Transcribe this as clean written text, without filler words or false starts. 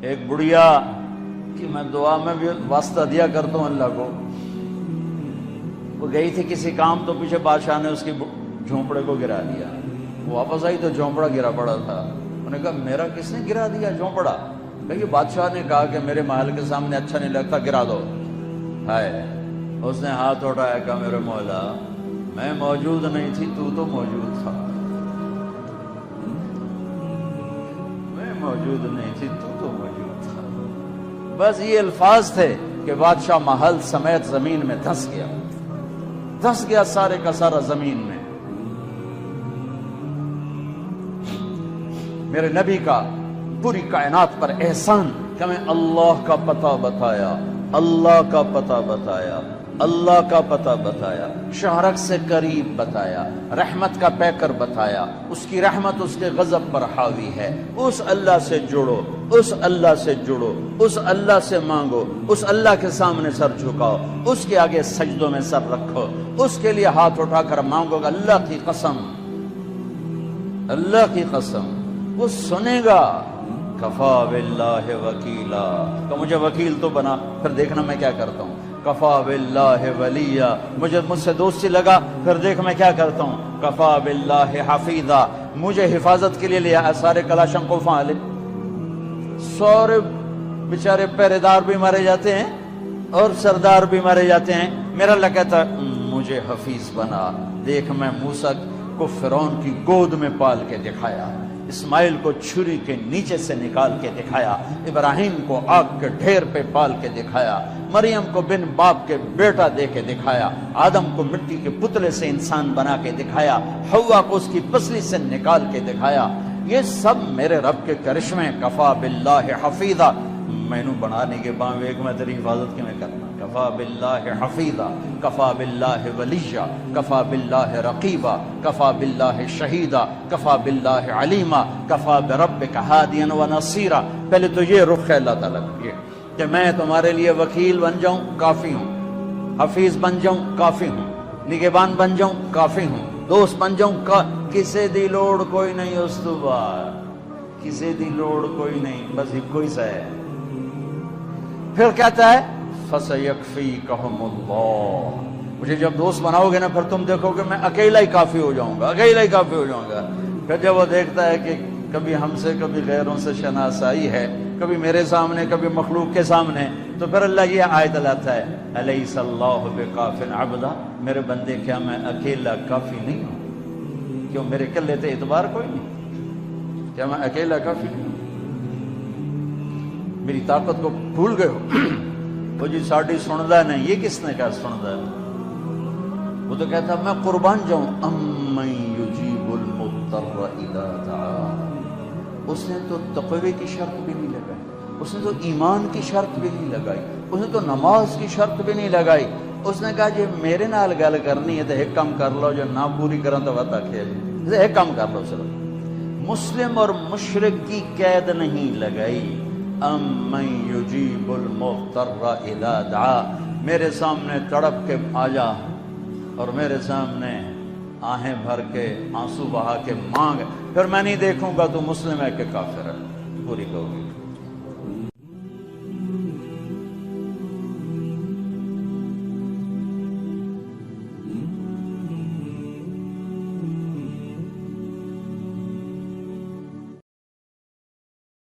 ایک بڑھیا کہ میں دعا میں بھی واسطہ دیا کرتا ہوں اللہ کو، وہ گئی تھی کسی کام تو پیچھے بادشاہ نے اس کی جھونپڑے کو گرا دیا، وہ واپس آئی تو جھونپڑا گرا پڑا تھا۔ انہوں نے کہا میرا کس نے گرا دیا جھونپڑا؟ کہ بادشاہ نے کہا کہ میرے محل کے سامنے اچھا نہیں لگتا، گرا دو۔ ہائے، اس نے ہاتھ اٹھایا، کہا میرے مولا میں موجود نہیں تھی، تو موجود تھا، میں موجود نہیں تھی، تو موجود تھا۔ بس یہ الفاظ تھے کہ بادشاہ محل سمیت زمین میں دھس گیا سارے کا سارا زمین میں۔ میرے نبی کا پوری کائنات پر احسان کہ میں اللہ کا پتہ بتایا، اللہ کا پتہ بتایا، اللہ کا پتہ بتایا، شہرک سے قریب بتایا، رحمت کا پیکر بتایا، اس کی رحمت اس کے غضب پر حاوی ہے، اس اللہ سے جڑو، اس اللہ سے جڑو، اس اللہ سے مانگو، اس اللہ کے سامنے سر جھکاؤ، اس کے آگے سجدوں میں سر رکھو، اس کے لیے ہاتھ اٹھا کر مانگو گا۔ اللہ کی قسم، اللہ کی قسم وہ سنے گا۔ کفا باللہ وکیلا، تو مجھے وکیل تو بنا، پھر دیکھنا میں کیا کرتا ہوں۔ کفا باللہ ولیہ، مجھ سے دوستی لگا، پھر دیکھ میں کیا کرتا ہوں۔ کفا باللہ حفیظا، مجھے حفاظت کے لیے لیا سارے کلاشنکوف والے، سارے بیچارے پہرے دار بھی مارے جاتے ہیں اور سردار بھی مارے جاتے ہیں، میرا اللہ کہتا مجھے حفیظ بنا۔ دیکھ میں موسیٰ کو فرعون کی گود میں پال کے دکھایا، اسماعیل کو چھری کے نیچے سے نکال کے دکھایا، ابراہیم کو آگ کے ڈھیر پہ پال کے دکھایا، مریم کو بن باپ کے بیٹا دے کے دکھایا، آدم کو مٹی کے پتلے سے انسان بنا کے دکھایا، حوا کو اس کی پسلی سے نکال کے دکھایا۔ یہ سب میرے رب کے کرشمے۔ کفا باللہ حفیظا، مینو بنانے کے باوجود میں تیری حفاظت کی میں کرنا۔ کفا باللہ حفیظا، کفا باللہ ولیہ، کفا باللہ رقیبا، کفا باللہ شہیدا، کفا باللہ علیما، کفا بربک ہادیا و نصیرا۔ پہلے تو یہ رخ ہے اللہ تعالیٰ کا کہ میں تمہارے لیے وکیل بن جاؤں، کافی ہوں، حفیظ بن جاؤں، کافی ہوں، نگہبان بن جاؤں، کافی ہوں، دوست بن جاؤں، کسے دی لوڑ کوئی نہیں، اس تو بعد کسے دی لوڑ کوئی نہیں، بس ایک کوئی سا ہے۔ پھر کہتا ہے فَسَيَكْفِيكَهُمُ اللَّهُ، مجھے جب دوست بناؤ گے نا پھر تم دیکھو کہ میں اکیلا ہی کافی ہو جاؤں گا، اکیلا ہی کافی ہو جاؤں گا۔ پھر جب وہ دیکھتا ہے کہ کبھی ہم سے کبھی غیروں سے شناسائی ہے، کبھی میرے سامنے کبھی مخلوق کے سامنے، تو پھر اللہ یہ آیت لاتا ہے أَلَيْسَ اللَّهُ بِكَافٍ عَبْدًا، میرے بندے کیا میں اکیلا کافی نہیں ہوں؟ کیوں میرے کلے تے اعتبار کوئی نہیں؟ کیا میں اکیلا کافی نہیں ہوں؟ میری طاقت کو بھول گئے ہو؟ وہ جی ساڑھی سندا نہیں، یہ کس نے کہا سندا ہے؟ وہ تو کہتا میں قربان جاؤں، امن یجیب المضطر اذا دعا۔ اس نے تو تقوی کی شرط بھی نہیں لگائی، اس نے تو ایمان کی شرط بھی نہیں لگائی، اس نے تو نماز کی شرط بھی نہیں لگائی۔ اس نے کہا جی میرے نال گل کرنی ہے تو ایک کام کر لو، جو نہ پوری کرن تو وعدہ کیا جی ایک کام کر لو صرف۔ مسلم اور مشرک کی قید نہیں لگائی، امن یجیب المضطر اذا دعا، میرے سامنے تڑپ کے آ جا اور میرے سامنے آہیں بھر کے آنسو بہا کے مانگ، پھر میں نہیں دیکھوں گا تو مسلم ہے کہ کافر ہے، پوری کہو گی۔